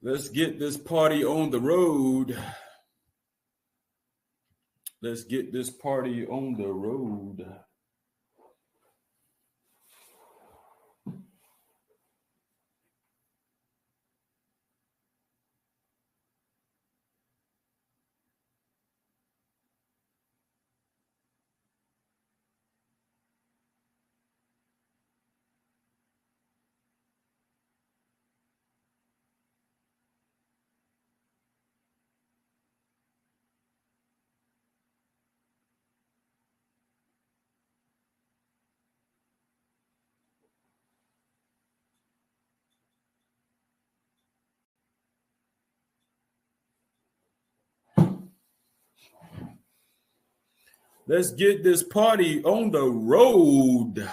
Let's get this party on the road. Let's get this party on the road. Let's get this party on the road.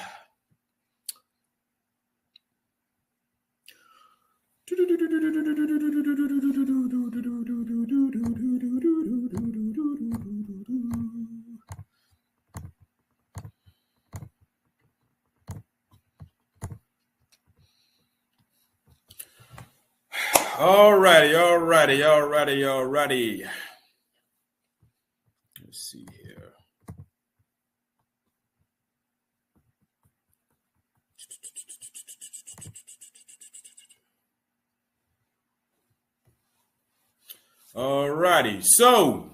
All righty. Let's see here. All righty. So,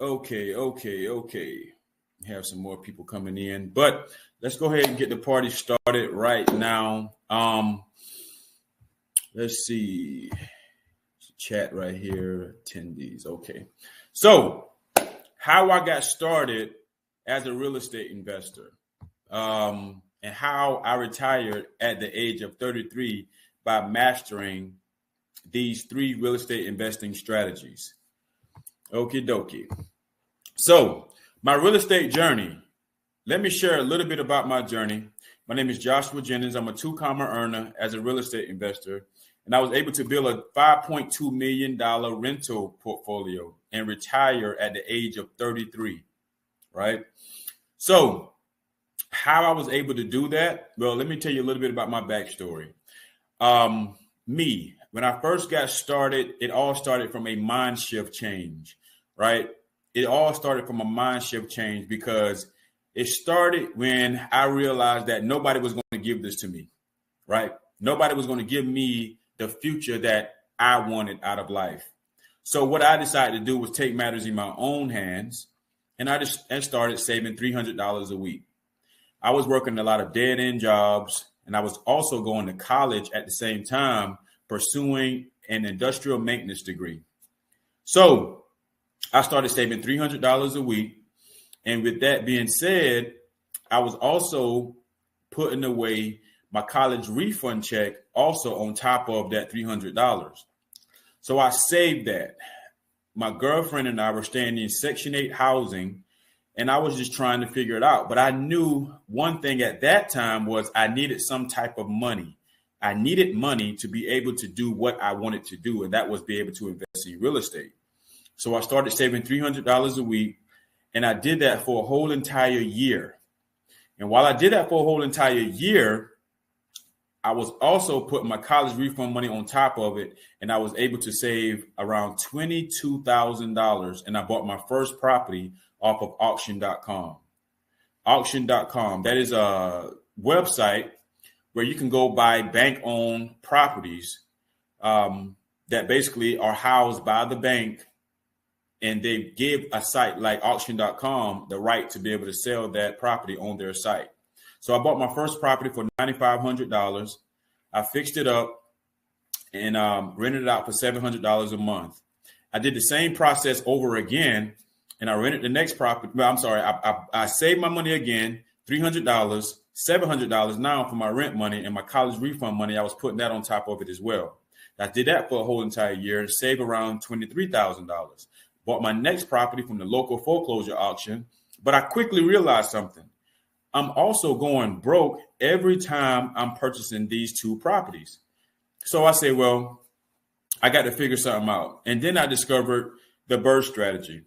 okay. Have some more people coming in, but let's go ahead and get the party started right now. Let's see. Chat right here, attendees. Okay. So, how I got started as a real estate investor, and how I retired at the age of 33 by mastering these 3 real estate investing strategies. Okie dokie. So, my real estate journey. Let me share a little bit about my journey. My name is Joshua Jennings. I'm a 2-comma earner as a real estate investor, and I was able to build a $5.2 million rental portfolio and retire at the age of 33, right? So how I was able to do that? Well, let me tell you a little bit about my backstory. When I first got started, it all started from a mind shift change, right? It all started from a mind shift change because it started when I realized that nobody was going to give this to me, right? Nobody was going to give me the future that I wanted out of life. So what I decided to do was take matters in my own hands, and I started saving $300 a week. I was working a lot of dead-end jobs, and I was also going to college at the same time, pursuing an industrial maintenance degree. So I started saving $300 a week. And with that being said, I was also putting away my college refund check also on top of that $300. So I saved that. My girlfriend and I were staying in Section 8 housing, and I was just trying to figure it out. But I knew one thing at that time was I needed some type of money. I needed money to be able to do what I wanted to do, and that was be able to invest in real estate. So I started saving $300 a week, and I did that for a whole entire year. And while I did that for a whole entire year, I was also putting my college refund money on top of it, and I was able to save around $22,000, and I bought my first property off of auction.com. Auction.com, that is a website where you can go buy bank-owned properties that basically are housed by the bank, and they give a site like auction.com the right to be able to sell that property on their site. So I bought my first property for $9,500. I fixed it up and rented it out for $700 a month. I did the same process over again, and I rented the next property. Well, I'm sorry. I saved my money again, $300, $700 now for my rent money, and my college refund money. I was putting that on top of it as well. I did that for a whole entire year and saved around $23,000. Bought my next property from the local foreclosure auction, but I quickly realized something. I'm also going broke every time I'm purchasing these 2 properties. So I say, well, I got to figure something out. And then I discovered the BRRRR strategy.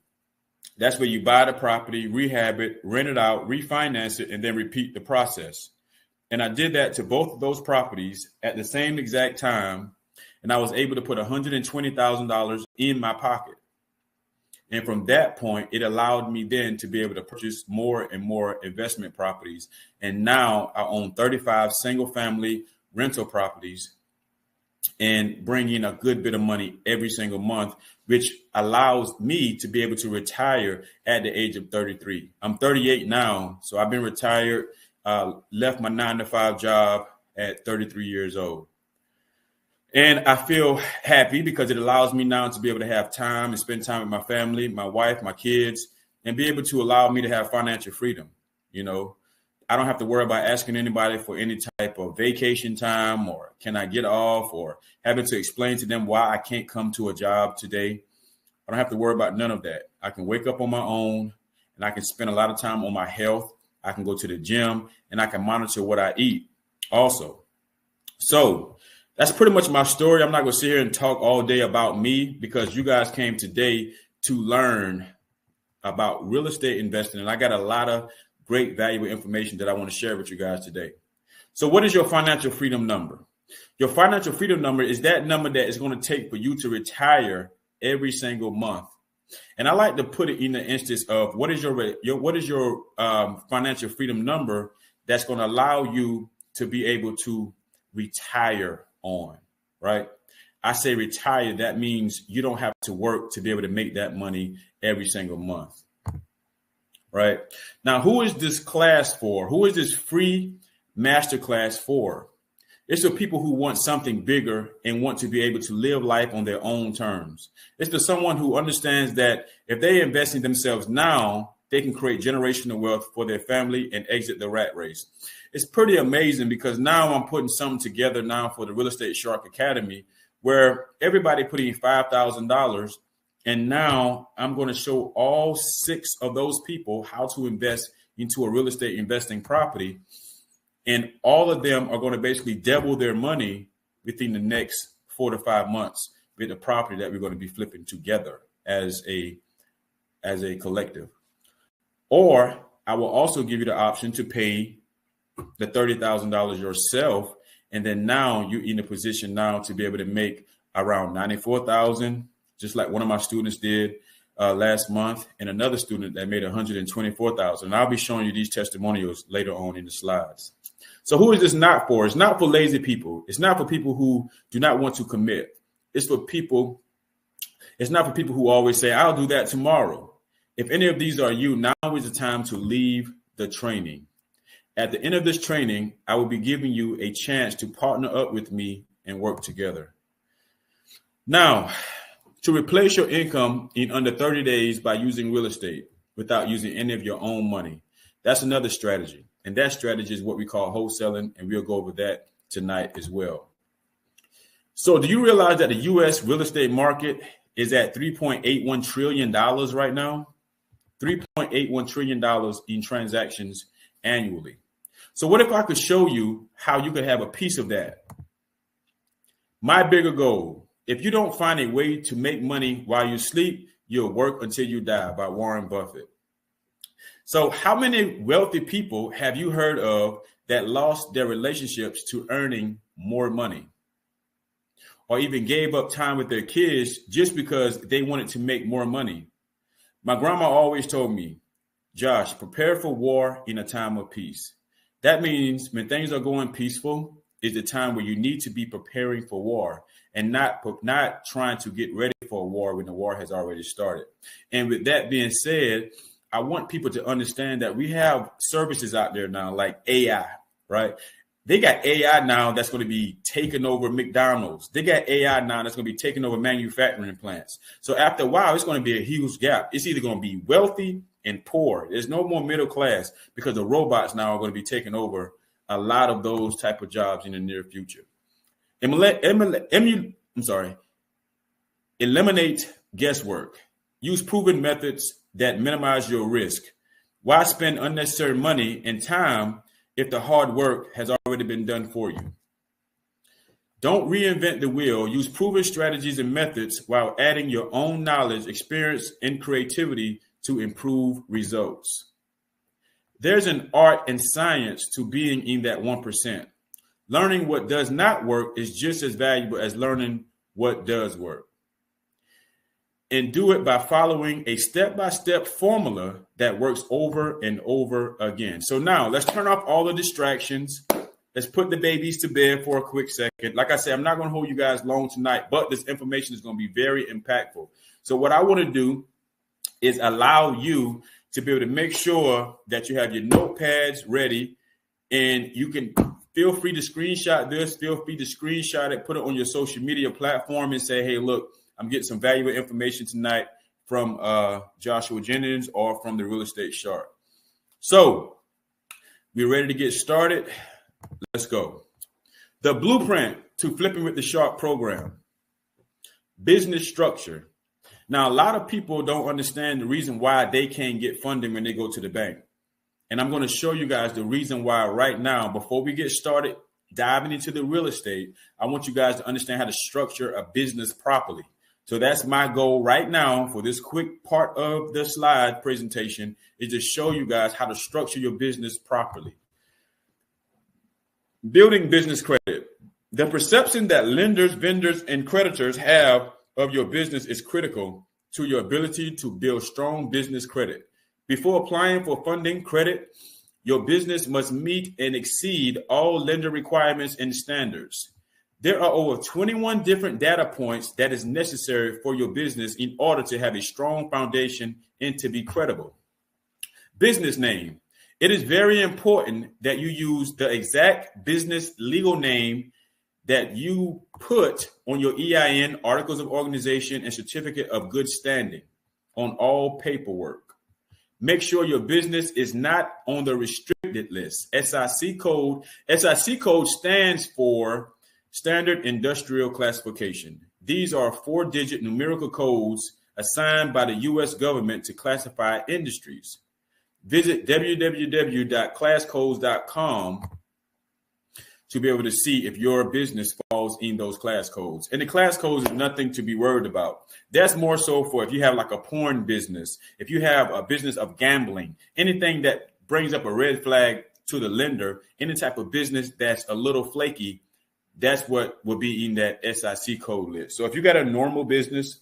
That's where you buy the property, rehab it, rent it out, refinance it, and then repeat the process. And I did that to both of those properties at the same exact time. And I was able to put $120,000 in my pocket. And from that point, it allowed me then to be able to purchase more and more investment properties. And now I own 35 single family rental properties and bring in a good bit of money every single month, which allows me to be able to retire at the age of 33. I'm 38 now, so I've been retired, left my 9-to-5 job at 33 years old. And I feel happy because it allows me now to be able to have time and spend time with my family, my wife, my kids, and be able to allow me to have financial freedom. You know, I don't have to worry about asking anybody for any type of vacation time or can I get off or having to explain to them why I can't come to a job today. I don't have to worry about none of that. I can wake up on my own and I can spend a lot of time on my health. I can go to the gym and I can monitor what I eat also. So that's pretty much my story. I'm not going to sit here and talk all day about me because you guys came today to learn about real estate investing. And I got a lot of great valuable information that I want to share with you guys today. So what is your financial freedom number? Your financial freedom number is that number that is going to take for you to retire every single month. And I like to put it in the instance of what is your financial freedom number that's going to allow you to be able to retire on, right? I say retire. That means you don't have to work to be able to make that money every single month. Right now, who is this class for? Who is this free masterclass for? It's for people who want something bigger and want to be able to live life on their own terms. It's for someone who understands that if they invest in themselves now, they can create generational wealth for their family and exit the rat race. It's pretty amazing because now I'm putting something together now for the Real Estate Shark Academy where everybody put in $5,000. And now I'm going to show all 6 of those people how to invest into a real estate investing property. And all of them are going to basically double their money within the next 4 to 5 months with the property that we're going to be flipping together as a collective. Or I will also give you the option to pay the $30,000 yourself. And then now you're in a position now to be able to make around $94,000. Just like one of my students did last month and another student that made $124,000. And I'll be showing you these testimonials later on in the slides. So who is this not for? It's not for lazy people. It's not for people who do not want to commit. It's not for people who always say, I'll do that tomorrow. If any of these are you, now is the time to leave the training. At the end of this training, I will be giving you a chance to partner up with me and work together. Now, to replace your income in under 30 days by using real estate without using any of your own money. That's another strategy. And that strategy is what we call wholesaling. And we'll go over that tonight as well. So do you realize that the U.S. real estate market is at $3.81 trillion right now? $3.81 trillion in transactions annually. So what if I could show you how you could have a piece of that? My bigger goal. If you don't find a way to make money while you sleep, you'll work until you die by Warren Buffett. So how many wealthy people have you heard of that lost their relationships to earning more money or even gave up time with their kids just because they wanted to make more money? My grandma always told me, Josh, prepare for war in a time of peace. That means when things are going peaceful is the time where you need to be preparing for war and not trying to get ready for a war when the war has already started. And with that being said, I want people to understand that we have services out there now like AI, right? They got AI now that's going to be taking over McDonald's. They got AI now that's going to be taking over manufacturing plants. So after a while, it's going to be a huge gap. It's either going to be wealthy and poor. There's no more middle class because the robots now are going to be taking over a lot of those type of jobs in the near future. Eliminate guesswork. Use proven methods that minimize your risk. Why spend unnecessary money and time if the hard work has already been done for you? Don't reinvent the wheel. Use proven strategies and methods while adding your own knowledge, experience, and creativity to improve results. There's an art and science to being in that 1%. Learning what does not work is just as valuable as learning what does work. And do it by following a step-by-step formula that works over and over again. So now let's turn off all the distractions. Let's put the babies to bed for a quick second. Like I said, I'm not going to hold you guys long tonight, but this information is going to be very impactful. So what I want to do is allow you to be able to make sure that you have your notepads ready, and you can feel free to screenshot this, feel free to screenshot it, put it on your social media platform and say, hey, look, I'm getting some valuable information tonight from Joshua Jennings or from the Real Estate Shark. So we're ready to get started. Let's go. The blueprint to Flipping with the Shark program. Business structure. Now, a lot of people don't understand the reason why they can't get funding when they go to the bank. And I'm going to show you guys the reason why right now. Before we get started diving into the real estate, I want you guys to understand how to structure a business properly. So that's my goal right now for this quick part of the slide presentation, is to show you guys how to structure your business properly. Building business credit. The perception that lenders, vendors, and creditors have of your business is critical to your ability to build strong business credit. Before applying for funding credit, your business must meet and exceed all lender requirements and standards. There are over 21 different data points that is necessary for your business in order to have a strong foundation and to be credible. Business name. It is very important that you use the exact business legal name that you put on your EIN, articles of organization, and certificate of good standing on all paperwork. Make sure your business is not on the restricted list. SIC code. SIC code stands for Standard Industrial Classification. These are 4-digit numerical codes assigned by the U.S. government to classify industries. Visit www.classcodes.com to be able to see if your business falls in those class codes. And the class codes is nothing to be worried about. That's more so for if you have like a porn business, if you have a business of gambling, anything that brings up a red flag to the lender, any type of business that's a little flaky, that's what will be in that SIC code list. So if you got a normal business,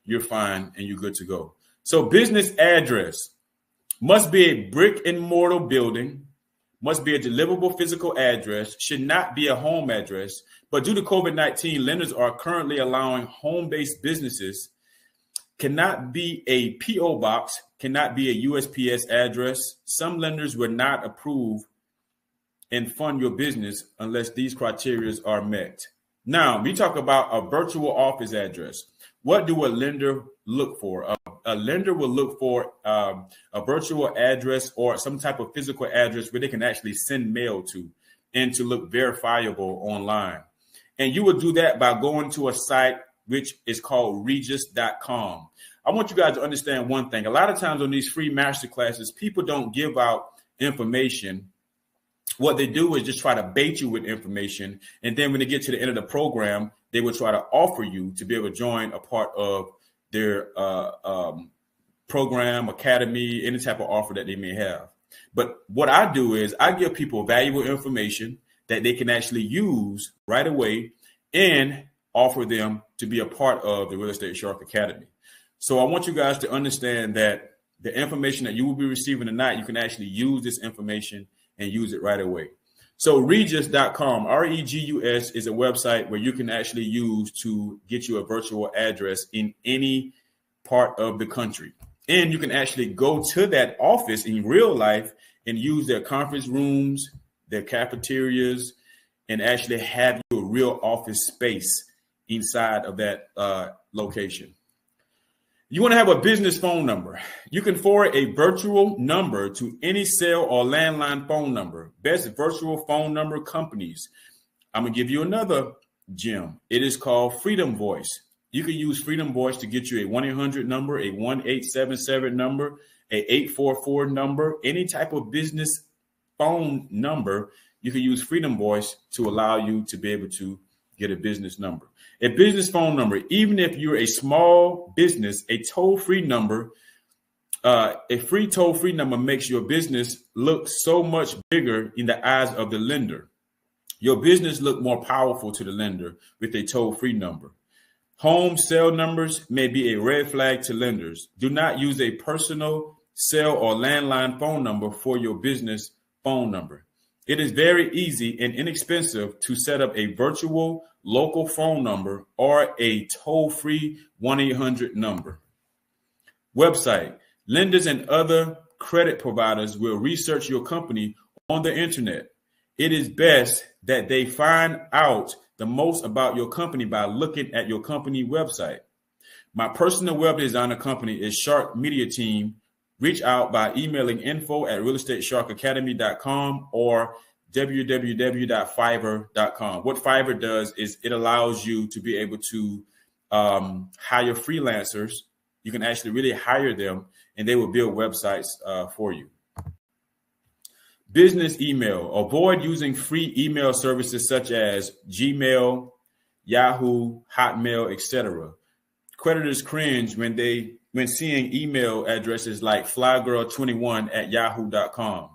you're fine and you're good to go. So business address must be a brick and mortar building, must be a deliverable physical address, should not be a home address. But due to COVID-19, lenders are currently allowing home-based businesses. Cannot be a PO box, cannot be a USPS address. Some lenders will not approve and fund your business unless these criteria are met. Now, we talk about a virtual office address. What do a lender look for? A lender will look for a virtual address or some type of physical address where they can actually send mail to and to look verifiable online. And you will do that by going to a site which is called regis.com. I want you guys to understand one thing. A lot of times on these free masterclasses, people don't give out information. What they do is just try to bait you with information. And then when they get to the end of the program, they will try to offer you to be able to join a part of their program, academy, any type of offer that they may have. But what I do is I give people valuable information that they can actually use right away and offer them to be a part of the Real Estate Shark Academy. So I want you guys to understand that the information that you will be receiving tonight, you can actually use this information and use it right away. So regis.com, REGUS, is a website where you can actually use to get you a virtual address in any part of the country. And you can actually go to that office in real life and use their conference rooms, their cafeterias, and actually have your real office space inside of that location. You want to have a business phone number. You can forward a virtual number to any cell or landline phone number. Best virtual phone number companies. I'm going to give you another gem. It is called Freedom Voice. You can use Freedom Voice to get you a 1-800 number, a 1-877 number, a 844 number, any type of business phone number. You can use Freedom Voice to allow you to be able to get a business number. A business phone number, even if you're a small business, a toll-free number A free toll-free number makes your business look so much bigger in the eyes of the lender. Your business look more powerful to the lender with a toll-free number. Home cell numbers may be a red flag to lenders. Do not use a personal cell or landline phone number for your business phone number. It is very easy and inexpensive to set up a virtual local phone number or a toll-free 1-800 number. Website. Lenders and other credit providers will research your company on the internet. It is best that they find out the most about your company by looking at your company website. My personal web designer company is Shark Media Team. Reach out by emailing info@realestatesharkacademy.com or www.fiverr.com. What Fiverr does is it allows you to be able to hire freelancers. You can actually really hire them and they will build websites for you. Business email. Avoid using free email services such as Gmail, Yahoo, Hotmail, etc. Creditors cringe when seeing email addresses like flygirl21@yahoo.com.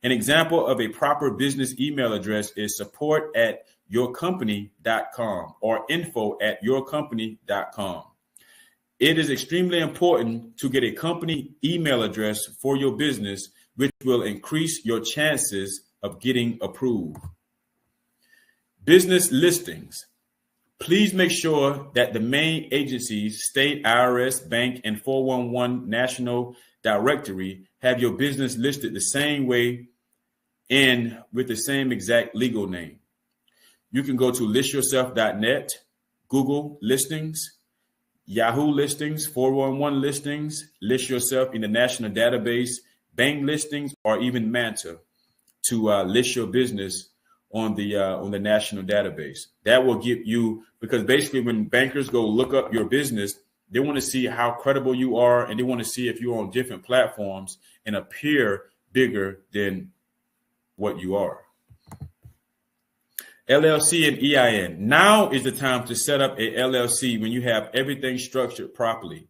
An example of a proper business email address is support@yourcompany.com or info@yourcompany.com. It is extremely important to get a company email address for your business, which will increase your chances of getting approved. Business listings. Please make sure that the main agencies, state, IRS, bank, and 411 national directory have your business listed the same way and with the same exact legal name. You can go to listyourself.net, Google listings, Yahoo listings, 411 listings, list yourself in the national database, bank listings, or even Manta to list your business on the national database. That will get you, because basically when bankers go look up your business, they want to see how credible you are, and they want to see if you're on different platforms and appear bigger than what you are. LLC and EIN. Now is the time to set up a LLC when you have everything structured properly.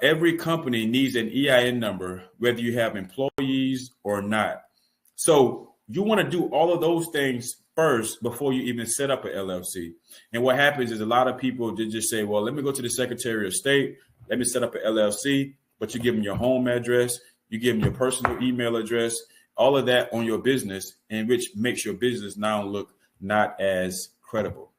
Every company needs an EIN number, whether you have employees or not. So you want to do all of those things first before you even set up an LLC. And what happens is a lot of people just say, well, let me go to the Secretary of State. Let me set up an LLC. But you give them your home address. You give them your personal email address. All of that on your business, and which makes your business now look not as credible.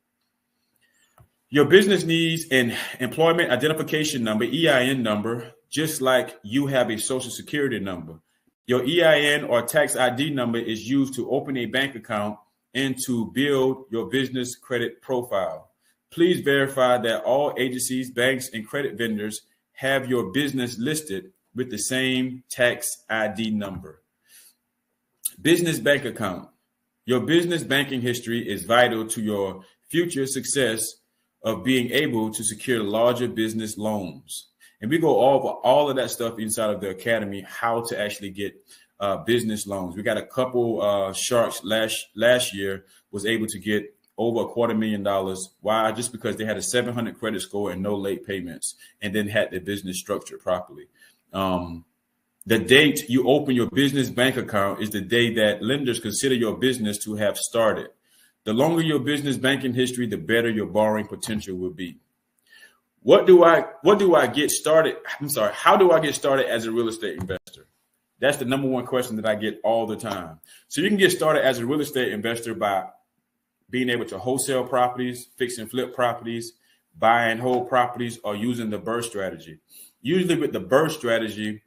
Your business needs an employment identification number, EIN number, just like you have a social security number. Your EIN or tax ID number is used to open a bank account and to build your business credit profile. Please verify that all agencies, banks, and credit vendors have your business listed with the same tax ID number. Business bank account. Your business banking history is vital to your future success of being able to secure larger business loans. And we go over all of that stuff inside of the academy, how to actually get business loans. We got a couple sharks last year was able to get over $250,000. Why? Just because they had a 700 credit score and no late payments, and then had their business structured properly. The date you open your business bank account is the day that lenders consider your business to have started. The longer your business banking history, the better your borrowing potential will be. How do I get started? How do I get started as a real estate investor? That's the number one question that I get all the time. So you can get started as a real estate investor by being able to wholesale properties, fix and flip properties, buy and hold properties, or using the burst strategy. Usually with the burst strategy,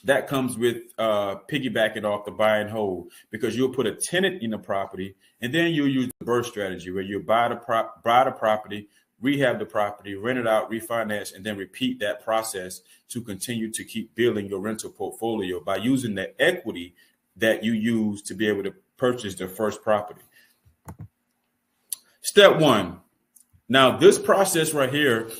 that comes with piggybacking off the buy and hold, because you'll put a tenant in the property and then you'll use the burst strategy where you buy the property, rehab the property, rent it out, refinance, and then repeat that process to continue to keep building your rental portfolio by using the equity that you use to be able to purchase the first property. Step one. Now, this process right here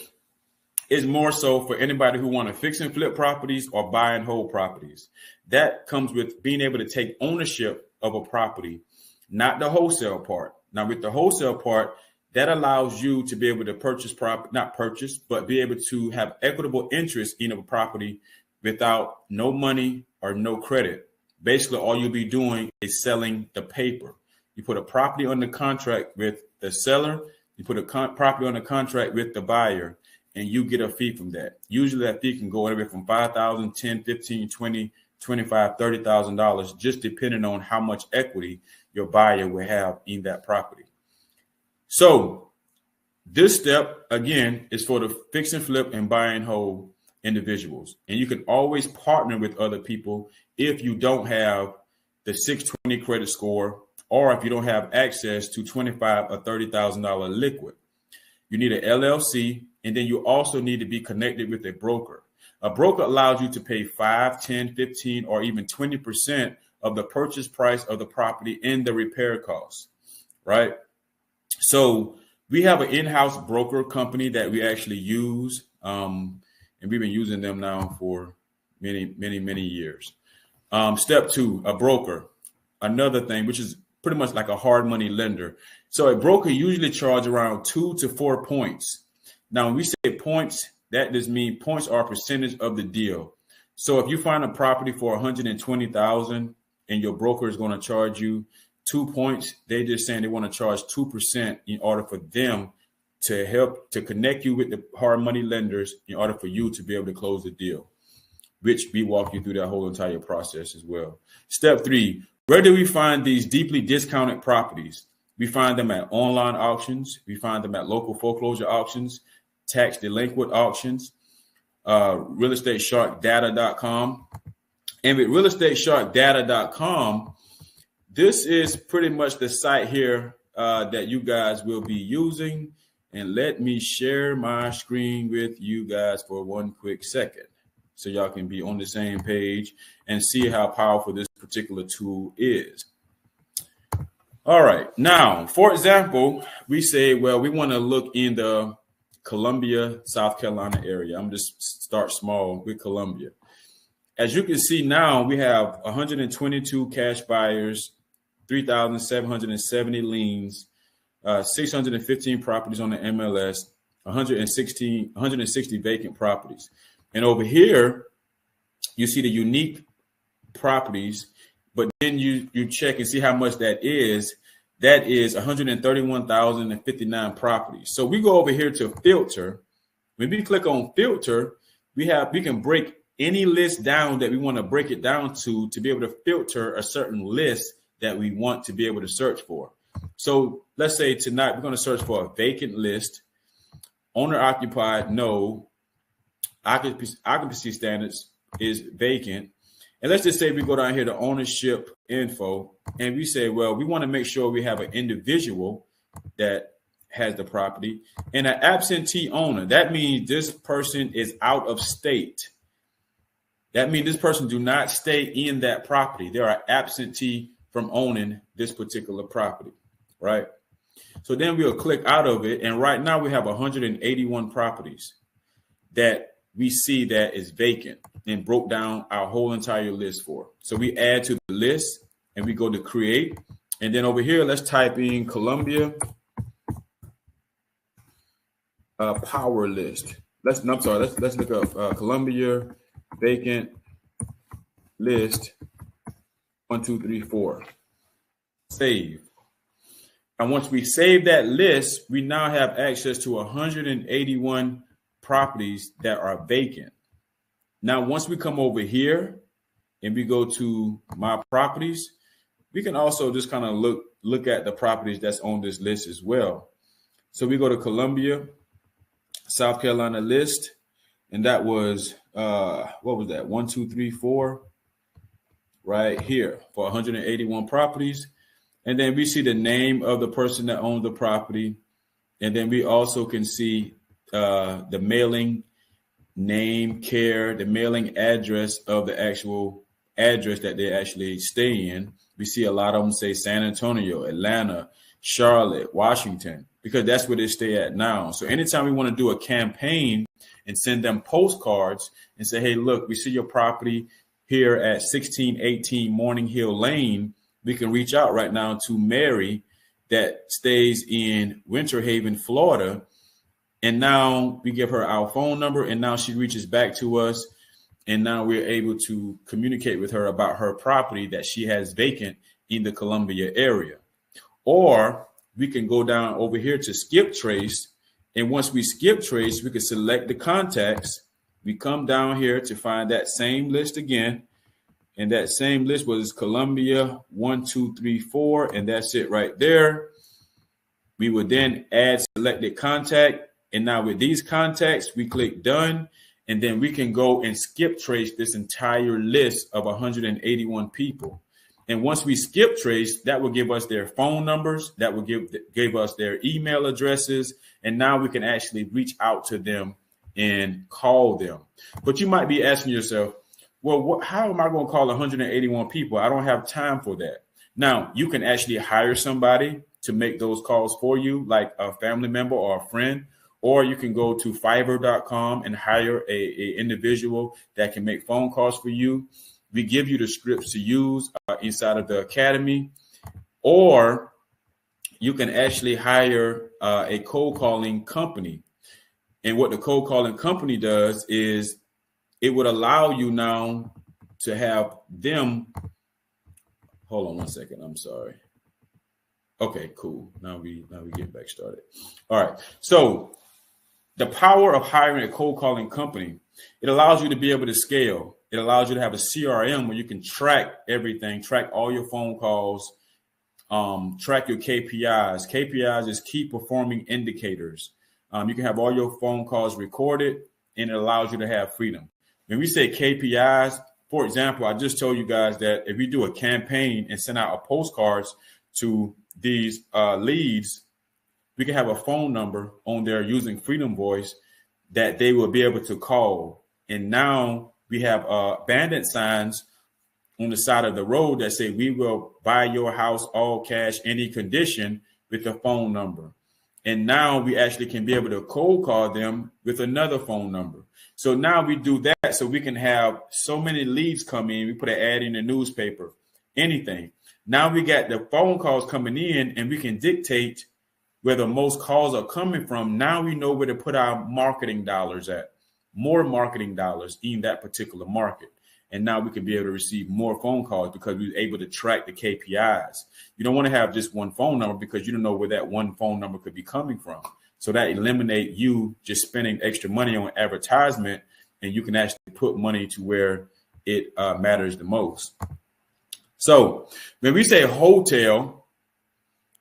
is more so for anybody who want to fix and flip properties or buy and hold properties. That comes with being able to take ownership of a property, not the wholesale part. Now, with the wholesale part, that allows you to be able to purchase property, not purchase, but be able to have equitable interest in a property without no money or no credit. Basically, all you'll be doing is selling the paper. You put a property under contract with the seller, you put a property under contract with the buyer, and you get a fee from that. Usually that fee can go anywhere from $5,000, $10,000, $15,000, $20,000, $25,000, $30,000, just depending on how much equity your buyer will have in that property. So this step, again, is for the fix and flip and buy and hold individuals. And you can always partner with other people if you don't have the 620 credit score, or if you don't have access to $25,000 or $30,000 liquid. You need an LLC, and then you also need to be connected with a broker. A broker allows you to pay 5, 10, 15, or even 20% of the purchase price of the property and the repair costs, right? So we have an in-house broker company that we actually use, and we've been using them now for many years. Step 2, a broker. Another thing, which is pretty much like a hard money lender. So a broker usually charges around 2 to 4 points. Now, when we say points, that just means points are a percentage of the deal. So if you find a property for $120,000 and your broker is going to charge you 2 points, they're just saying they want to charge 2% in order for them to help to connect you with the hard money lenders in order for you to be able to close the deal, which we walk you through that whole entire process as well. Step 3, where do we find these deeply discounted properties? We find them at online auctions. We find them at local foreclosure auctions, tax delinquent auctions, realestatesharkdata.com. And with realestatesharkdata.com, this is pretty much the site here that you guys will be using. And let me share my screen with you guys for one quick second so y'all can be on the same page and see how powerful this particular tool is. All right. Now, for example, we say, well, we want to look in the Columbia, South Carolina area. I'm just start small with Columbia. As you can see now, we have 122 cash buyers, 3,770 liens, 615 properties on the MLS, 160 vacant properties. And over here, you see the unique properties, but then you check and see how much that is. That is 131,059 properties. So we go over here to filter. When we click on filter, we can break any list down that we want to break it down to be able to filter a certain list that we want to be able to search for. So let's say tonight we're going to search for a vacant list, owner occupied, no, occupancy standards is vacant. And let's just say we go down here to ownership info and we say, well, we want to make sure we have an individual that has the property and an absentee owner. That means this person is out of state. That means this person do not stay in that property. They are absentee from owning this particular property, right? So then we'll click out of it. And right now we have 181 properties that we see that is vacant and broke down our whole entire list for. So we add to the list and we go to create. And then over here, let's type in Columbia power list. Let's look up Columbia vacant list 1, 2, 3, 4. Save. And once we save that list, we now have access to 181 properties that are vacant. Now, once we come over here and we go to my properties, we can also just kind of look at the properties that's on this list as well. So we go to Columbia, South Carolina list, and that was what was that? 1, 2, 3, 4 right here for 181 properties. And then we see the name of the person that owned the property. And then we also can see the mailing name, care, the mailing address of the actual address that they actually stay in. We see a lot of them say San Antonio, Atlanta, Charlotte, Washington, because that's where they stay at now. So anytime we want to do a campaign and send them postcards and say, hey, look, we see your property here at 1618 Morning Hill Lane, we can reach out right now to Mary that stays in Winter Haven, Florida. And now we give her our phone number and now she reaches back to us And now we're able to communicate with her about her property that she has vacant in the Columbia area. Or we can go down over here to skip trace. And once we skip trace, we can select the contacts. We come down here to find that same list again. And that same list was Columbia 1, 2, 3, 4. And that's it right there. We would then add selected contact. And now with these contacts, we click done. And then we can go and skip trace this entire list of 181 people. And once we skip trace, that will give us their phone numbers. That will give us their email addresses. And now we can actually reach out to them and call them. But you might be asking yourself, well, how am I going to call 181 people? I don't have time for that. Now, you can actually hire somebody to make those calls for you, like a family member or a friend. Or you can go to Fiverr.com and hire a individual that can make phone calls for you. We give you the scripts to use inside of the academy. Or you can actually hire a cold calling company. And what the cold calling company does is it would allow you now to have them. Hold on one second. I'm sorry. Okay, cool. Now we get back started. All right. So the power of hiring a cold calling company, it allows you to be able to scale. It allows you to have a CRM where you can track everything, track all your phone calls, track your KPIs. KPIs is key performing indicators. You can have all your phone calls recorded, and it allows you to have freedom. When we say KPIs, for example, I just told you guys that if we do a campaign and send out a postcards to these leads, we can have a phone number on there using Freedom Voice that they will be able to call. And now we have bandit signs on the side of the road that say, we will buy your house, all cash, any condition, with a phone number. And now we actually can be able to cold call them with another phone number. So now we do that so we can have so many leads come in. We put an ad in the newspaper, anything. Now we got the phone calls coming in, and we can dictate where the most calls are coming from. Now we know where to put our marketing dollars at, more marketing dollars in that particular market. And now we can be able to receive more phone calls because we're able to track the KPIs. You don't want to have just one phone number because you don't know where that one phone number could be coming from. So that eliminates you just spending extra money on advertisement, and you can actually put money to where it matters the most. So when we say hotel,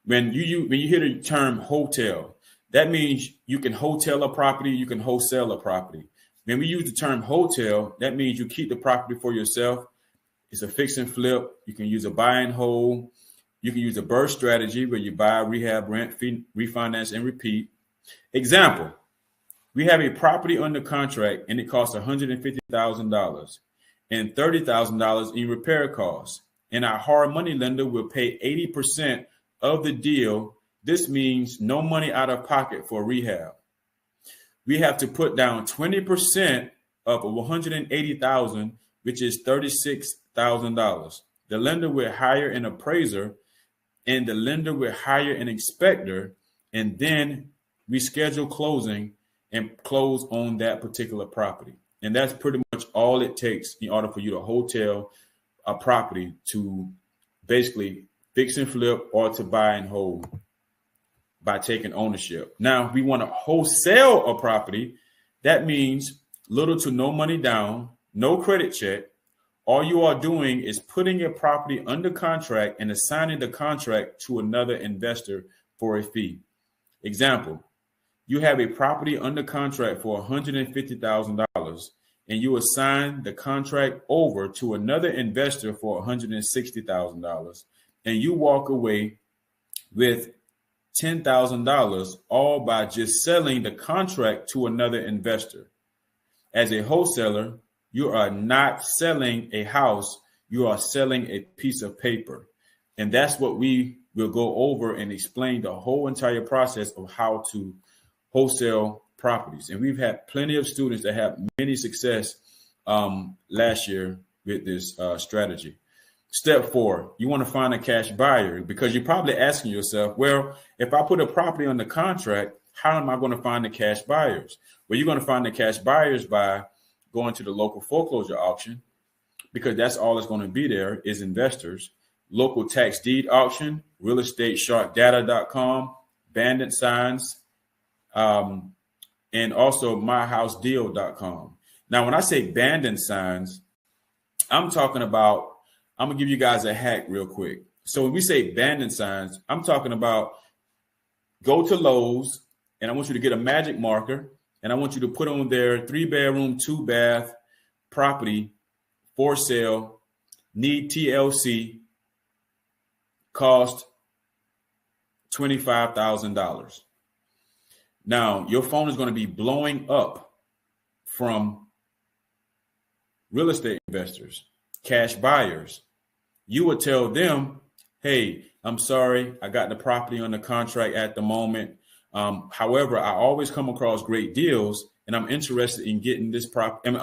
when you hear the term hotel, that means you can hotel a property, you can wholesale a property. When we use the term hotel, that means you keep the property for yourself. It's a fix and flip. You can use a buy and hold. You can use a burst strategy where you buy, rehab, rent, refinance, and repeat. Example, we have a property under contract and it costs $150,000 and $30,000 in repair costs. And our hard money lender will pay 80% of the deal. This means no money out of pocket for rehab. We have to put down 20% of $180,000, which is $36,000. The lender will hire an appraiser, and the lender will hire an inspector, and then we schedule closing and close on that particular property. And that's pretty much all it takes in order for you to hotel a property to basically fix and flip or to buy and hold by taking ownership. Now, we want to wholesale a property. That means little to no money down, no credit check. All you are doing is putting your property under contract and assigning the contract to another investor for a fee. Example, you have a property under contract for $150,000 and you assign the contract over to another investor for $160,000, and you walk away with $10,000, all by just selling the contract to another investor. As a wholesaler, you are not selling a house, you are selling a piece of paper. And that's what we will go over and explain the whole entire process of how to wholesale properties. And we've had plenty of students that have many success last year with this strategy. Step 4, you want to find a cash buyer, because you're probably asking yourself, well, if I put a property under contract, how am I going to find the cash buyers? Well, you're going to find the cash buyers by going to the local foreclosure auction, because that's all that's going to be there is investors, local tax deed auction, realestatesharkdata.com, bandit signs, and also myhousedeal.com. Now, when I say bandit signs, I'm going to give you guys a hack real quick. So when we say bandit signs, I'm talking about go to Lowe's, and I want you to get a magic marker, and I want you to put on there 3-bedroom, 2-bath property for sale, need TLC, cost $25,000. Now, your phone is going to be blowing up from real estate investors, cash buyers. You would tell them, hey, I'm sorry, I got the property under contract at the moment. However, I always come across great deals, and I'm interested in getting this property.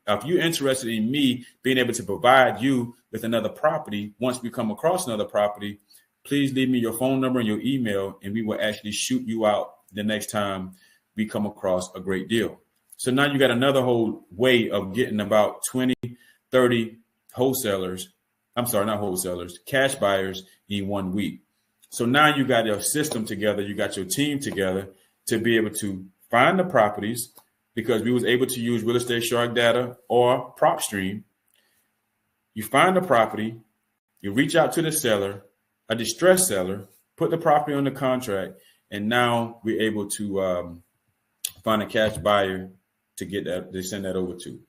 If you're interested in me being able to provide you with another property, once we come across another property, please leave me your phone number and your email, and we will actually shoot you out the next time we come across a great deal. So now you got another whole way of getting about 20, 30 cash buyers in 1 week. So now you got your system together, you got your team together to be able to find the properties, because we was able to use Real Estate Shark Data or PropStream. You find the property, you reach out to the seller, a distressed seller, put the property on the contract, and now we're able to find a cash buyer to get that, they send that over to.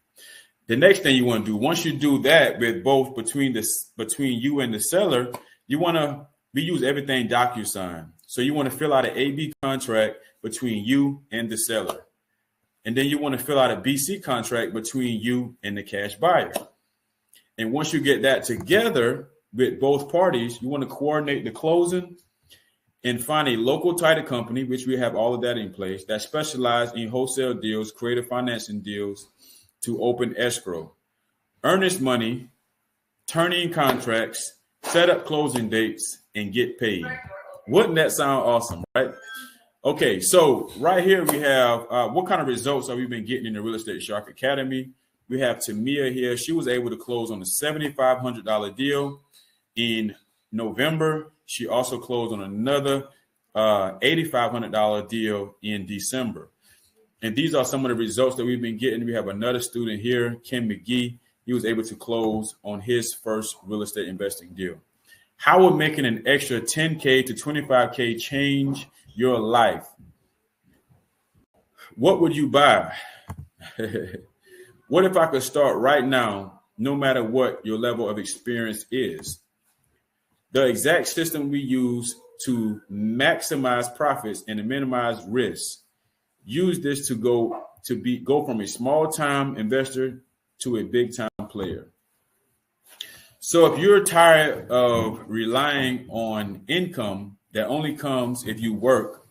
The next thing you want to do, once you do that with both between you and the seller, we use everything DocuSign. So you want to fill out an AB contract between you and the seller. And then you want to fill out a BC contract between you and the cash buyer. And once you get that together with both parties, you want to coordinate the closing and find a local title company, which we have all of that in place, that specialize in wholesale deals, creative financing deals, to open escrow, earnest money, turn in contracts, set up closing dates, and get paid. Wouldn't that sound awesome, right? Okay, so right here we have what kind of results have we been getting in the Real Estate Shark Academy? We have Tamia here. She was able to close on a $7,500 deal in November. She also closed on another $8,500 deal in December. And these are some of the results that we've been getting. We have another student here, Ken McGee. He was able to close on his first real estate investing deal. How would making an extra $10K to $25K change your life? What would you buy? What if I could start right now, no matter what your level of experience is? The exact system we use to maximize profits and to minimize risks. Use this to go from a small time investor to a big time player. So if you're tired of relying on income that only comes if you work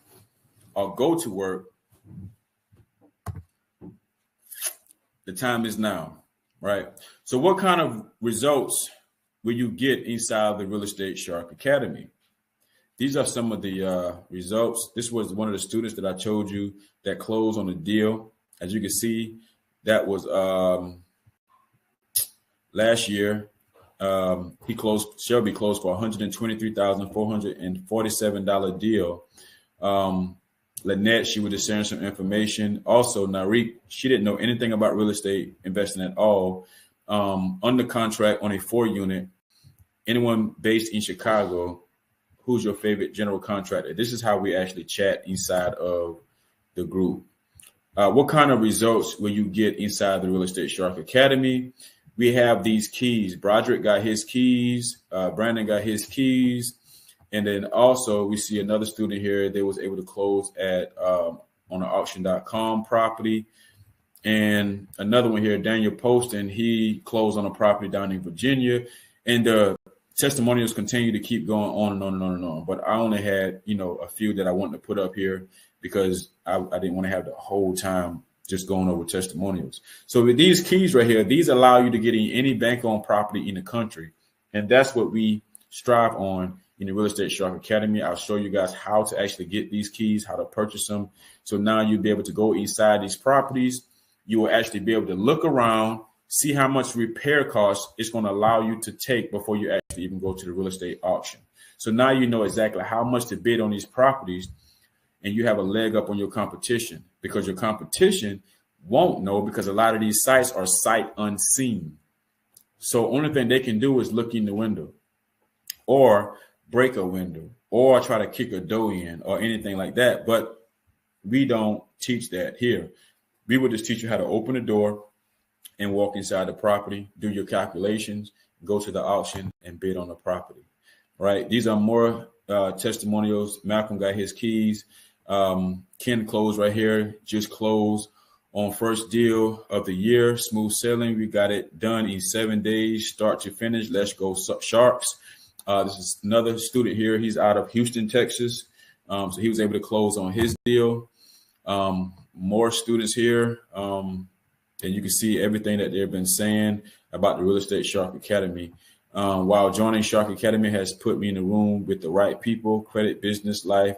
or go to work, the time is now, right? So what kind of results will you get inside the Real Estate Shark Academy? These are some of the results. This was one of the students that I told you that closed on a deal. As you can see, that was last year. Shelby closed for $123,447 deal. Lynette, she was just sharing some information. Also, Narik, she didn't know anything about real estate investing at all. Under contract on a 4-unit. Anyone based in Chicago, who's your favorite general contractor? This is how we actually chat inside of the group. What kind of results will you get inside the Real Estate Shark Academy? We have these keys. Broderick got his keys. Brandon got his keys. And then also we see another student here. They was able to close at on an auction.com property. And another one here, Daniel Poston, he closed on a property down in Virginia. And the testimonials continue to keep going on and on and on and on. But I only had, a few that I wanted to put up here because I didn't want to have the whole time just going over testimonials. So with these keys right here, these allow you to get in any bank-owned property in the country. And that's what we strive on in the Real Estate Shark Academy. I'll show you guys how to actually get these keys, how to purchase them. So now you'll be able to go inside these properties you will actually be able to look around, see how much repair costs it's going to allow you to take before you actually even go to the real estate auction. So now you know exactly how much to bid on these properties, and you have a leg up on your competition, because your competition won't know, because a lot of these sites are sight unseen. So only thing they can do is look in the window or break a window or try to kick a door in or anything like that. But we don't teach that here. We would just teach you how to open the door and walk inside the property, do your calculations, go to the auction and bid on the property. Right. These are more testimonials. Malcolm got his keys. Ken closed right here, just closed on first deal of the year. Smooth sailing. We got it done in 7 days, start to finish. Let's go Sharks. This is another student here. He's out of Houston, Texas. So he was able to close on his deal. More students here. And you can see everything that they've been saying about the Real Estate Shark Academy. While joining Shark Academy has put me in the room with the right people, credit, business, life.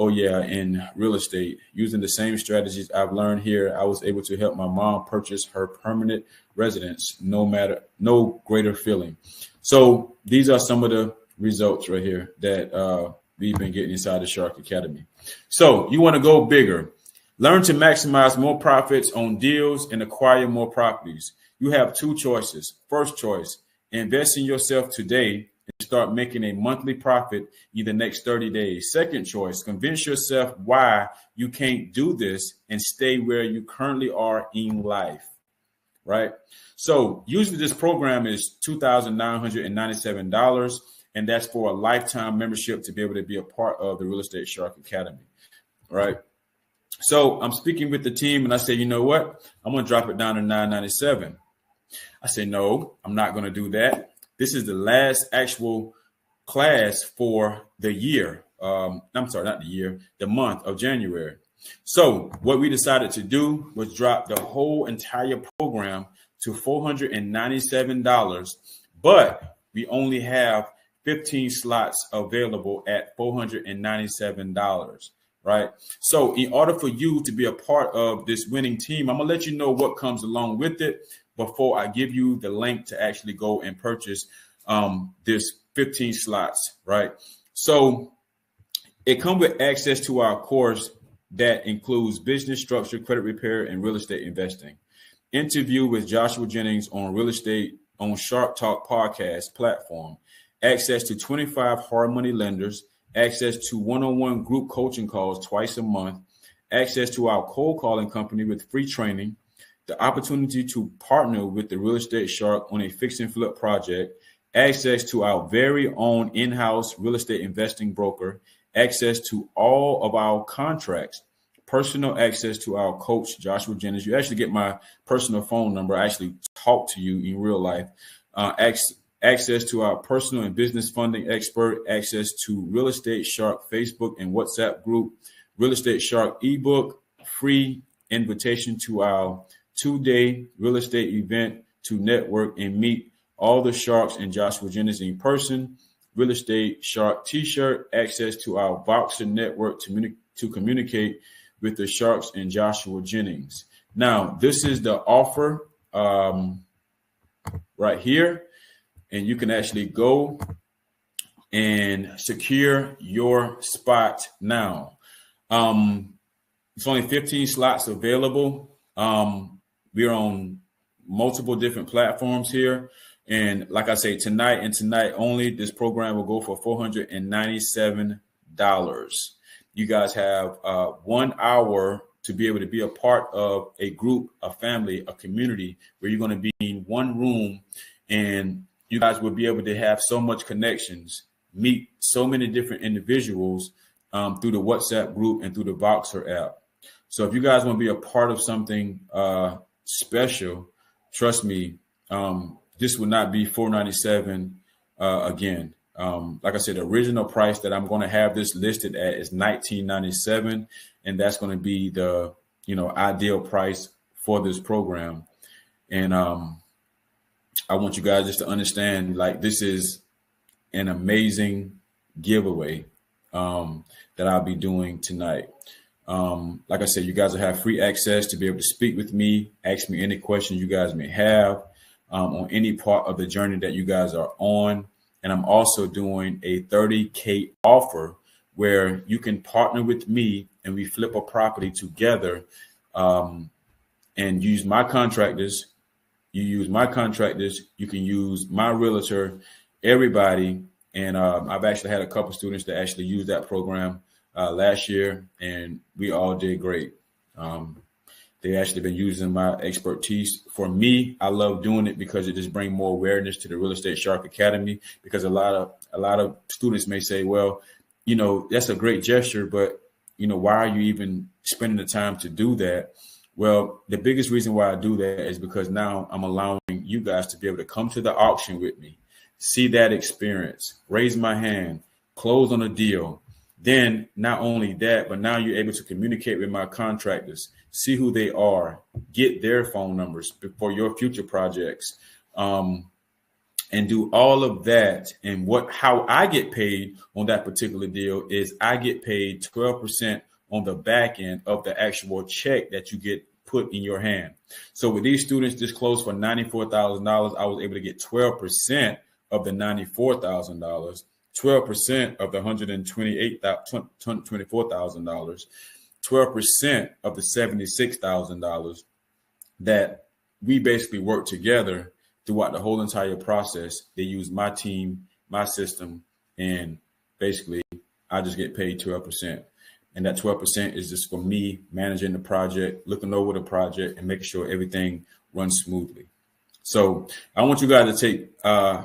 Oh, yeah, in real estate. Using the same strategies I've learned here, I was able to help my mom purchase her permanent residence, no greater feeling. So these are some of the results right here that we've been getting inside the Shark Academy. So you want to go bigger. Learn to maximize more profits on deals and acquire more properties. You have two choices. First choice, invest in yourself today and start making a monthly profit in the next 30 days. Second choice, convince yourself why you can't do this and stay where you currently are in life. Right? So usually this program is $2,997, and that's for a lifetime membership to be able to be a part of the Real Estate Shark Academy. Right? So I'm speaking with the team and I say, you know what? I'm going to drop it down to $997. I say, no, I'm not going to do that. This is the last actual class for the year. I'm sorry, not the year, the month of January. So what we decided to do was drop the whole entire program to $497, but we only have 15 slots available at $497. Right. So in order for you to be a part of this winning team, I'm going to let you know what comes along with it before I give you the link to actually go and purchase this 15 slots. Right. So it comes with access to our course that includes business structure, credit repair, and real estate investing. Interview with Joshua Jennings on Real Estate on Shark Talk podcast platform. Access to 25 hard money lenders. Access to one-on-one group coaching calls twice a month, access to our cold calling company with free training, the opportunity to partner with the Real Estate Shark on a fix and flip project, access to our very own in-house real estate investing broker, access to all of our contracts, personal access to our coach, Joshua Jennings. You actually get my personal phone number. I actually talk to you in real life. Access to our personal and business funding expert, access to Real Estate Shark Facebook and WhatsApp group, Real Estate Shark ebook, free invitation to our 2-day real estate event to network and meet all the Sharks and Joshua Jennings in person, Real Estate Shark t-shirt, access to our Voxer network to communicate with the Sharks and Joshua Jennings. Now, this is the offer right here. And you can actually go and secure your spot now. It's only 15 slots available. We're on multiple different platforms here. And like I say, tonight and tonight only, this program will go for $497. You guys have 1 hour to be able to be a part of a group, a family, a community where you're going to be in one room, and you guys will be able to have so much connections, meet so many different individuals through the WhatsApp group and through the Voxer app. So if you guys want to be a part of something special, trust me, this will not be $497 again. Like I said, the original price that I'm going to have this listed at is $1997, and that's going to be the ideal price for this program. And I want you guys just to understand, like, this is an amazing giveaway that I'll be doing tonight. Like I said, you guys will have free access to be able to speak with me, ask me any questions you guys may have on any part of the journey that you guys are on. And I'm also doing a 30K offer where you can partner with me and we flip a property together and use my contractors. You use my contractors, you can use my realtor, everybody. And I've actually had a couple students that actually use that program last year, and we all did great. They actually been using my expertise. For me, I love doing it because it just brings more awareness to the Real Estate Shark Academy, because a lot of students may say, well, you know, that's a great gesture, but, you know, why are you even spending the time to do that? Well, the biggest reason why I do that is because now I'm allowing you guys to be able to come to the auction with me, see that experience, raise my hand, close on a deal. Then not only that, but now you're able to communicate with my contractors, see who they are, get their phone numbers for your future projects, and do all of that. And how I get paid on that particular deal is I get paid 12% on the back end of the actual check that you get put in your hand. So with these students just closed for $94,000, I was able to get 12% of the $94,000, 12% of the $124,000, 12% of the $76,000 that we basically work together throughout the whole entire process. They use my team, my system, and basically I just get paid 12%. And that 12% is just for me managing the project, looking over the project, and making sure everything runs smoothly. So I want you guys to take a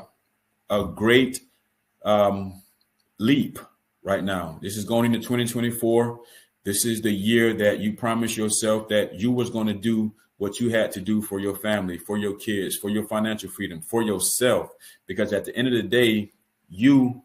great leap right now. This is going into 2024. This is the year that you promised yourself that you was going to do what you had to do for your family, for your kids, for your financial freedom, for yourself. Because at the end of the day, you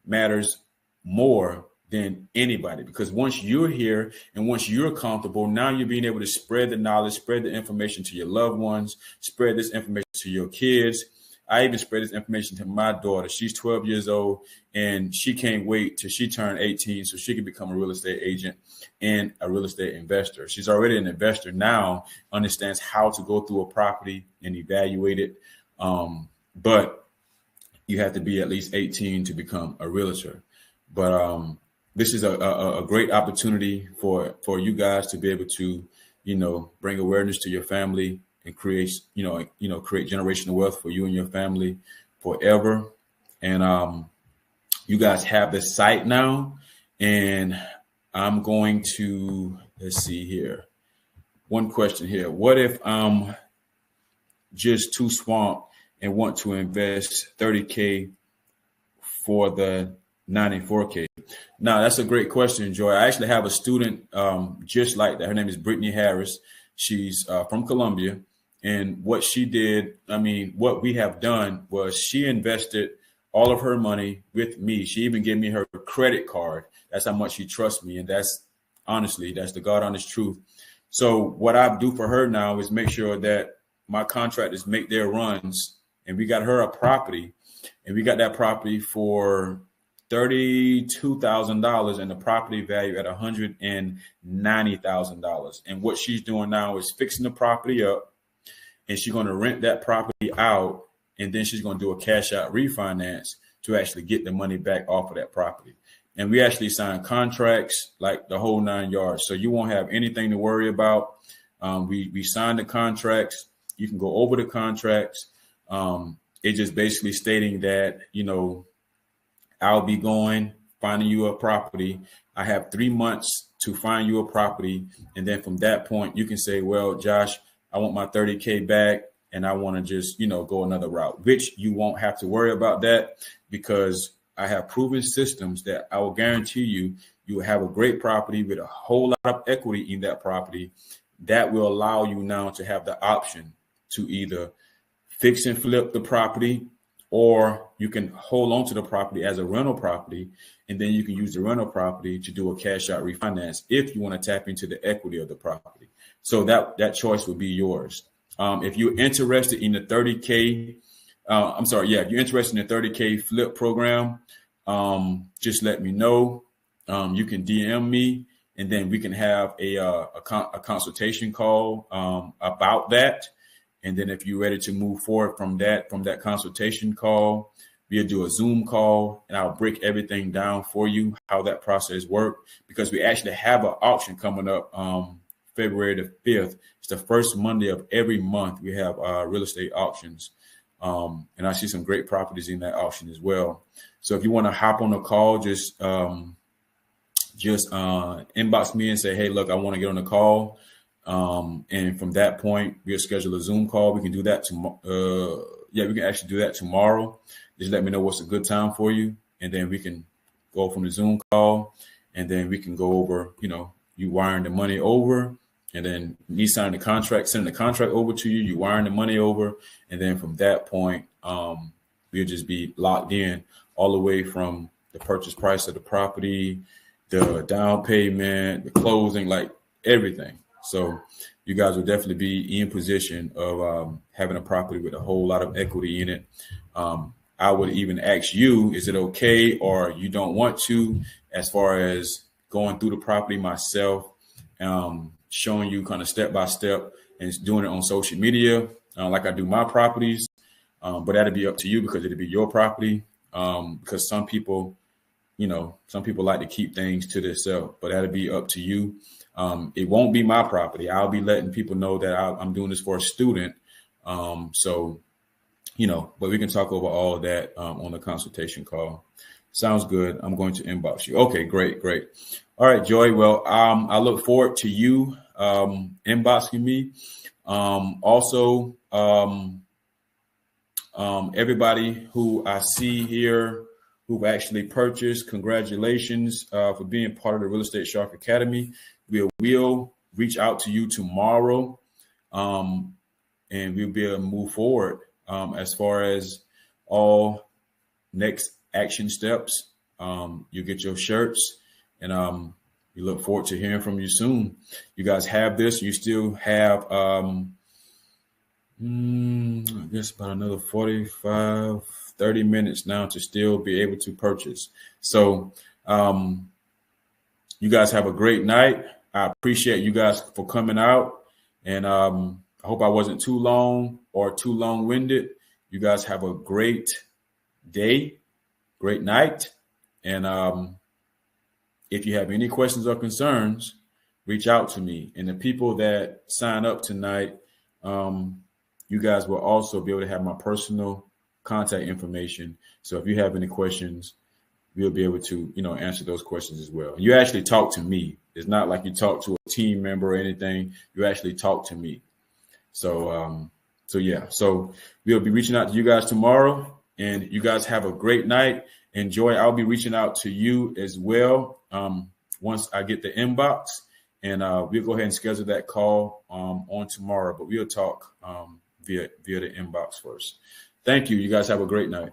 matters more than anybody. Because once you're here and once you're comfortable, now you're being able to spread the knowledge, spread the information to your loved ones, spread this information to your kids. I even spread this information to my daughter. She's 12 years old and she can't wait till she turned 18 so she can become a real estate agent and a real estate investor. She's already an investor now, understands how to go through a property and evaluate it. But you have to be at least 18 to become a realtor. But this is a great opportunity for you guys to be able to, you know, bring awareness to your family and create, create generational wealth for you and your family forever. And you guys have the site now, and I'm going to, let's see here. One question here. What if I'm just too swamped and want to invest 30K for the 94K? Now, that's a great question, Joy. I actually have a student just like that. Her name is Brittany Harris. She's from Colombia. And what she did, what we have done was she invested all of her money with me. She even gave me her credit card. That's how much she trusts me. And that's the God honest truth. So what I do for her now is make sure that my contractors make their runs. And we got her a property, and we got that property for $32,000 and the property value at $190,000. And what she's doing now is fixing the property up, and she's going to rent that property out, and then she's going to do a cash out refinance to actually get the money back off of that property. And we actually signed contracts like the whole 9 yards. So you won't have anything to worry about. We signed the contracts. You can go over the contracts. It's just basically stating that, I'll be finding you a property. I have 3 months to find you a property. And then from that point, you can say, well, Josh, I want my 30K back and I want to just, go another route, which you won't have to worry about that, because I have proven systems that I will guarantee you will have a great property with a whole lot of equity in that property that will allow you now to have the option to either fix and flip the property, or you can hold on to the property as a rental property, and then you can use the rental property to do a cash out refinance if you want to tap into the equity of the property. So that choice would be yours. If you're interested in the 30K, if you're interested in the 30K flip program, just let me know. You can DM me and then we can have a consultation call about that. And then if you're ready to move forward from that consultation call, we'll do a Zoom call, and I'll break everything down for you, how that process works, because we actually have an auction coming up February the 5th. It's the first Monday of every month. We have real estate auctions. And I see some great properties in that auction as well. So if you want to hop on a call, just inbox me and say, hey, look, I want to get on the call. And from that point, we'll schedule a Zoom call. We can do that tomorrow. We can actually do that tomorrow. Just let me know what's a good time for you. And then we can go from the Zoom call, and then we can go over, you wiring the money over, and then me signing the contract, sending the contract over to you, you wiring the money over. And then from that point, we'll just be locked in all the way from the purchase price of the property, the down payment, the closing, like everything. So you guys will definitely be in position of having a property with a whole lot of equity in it. I would even ask you, is it okay, or you don't want to, as far as going through the property myself, showing you kind of step by step and doing it on social media, like I do my properties. But that'll be up to you, because it'll be your property. Because some people like to keep things to themselves, but that'll be up to you. It won't be my property. I'll be letting people know that I'm doing this for a student. But we can talk over all of that on the consultation call. Sounds good. I'm going to inbox you. Okay, great. All right, Joy. Well, I look forward to you inboxing me. Also, everybody who I see here who've actually purchased, congratulations for being part of the Real Estate Shark Academy. We will reach out to you tomorrow, and we'll be able to move forward as far as all next action steps. You get your shirts, and we look forward to hearing from you soon. You guys have this. You still have, I guess, about another 45, 30 minutes now to still be able to purchase. So you guys have a great night. I appreciate you guys for coming out, and I hope I wasn't too long or too long-winded. You guys have a great day, great night. And if you have any questions or concerns, reach out to me. And the people that sign up tonight, you guys will also be able to have my personal contact information. So if you have any questions, we'll be able to, answer those questions as well. You actually talk to me. It's not like you talk to a team member or anything. You actually talk to me. So we'll be reaching out to you guys tomorrow, and you guys have a great night. Enjoy. I'll be reaching out to you as well once I get the inbox, and we'll go ahead and schedule that call on tomorrow, but we'll talk via the inbox first. Thank you. You guys have a great night.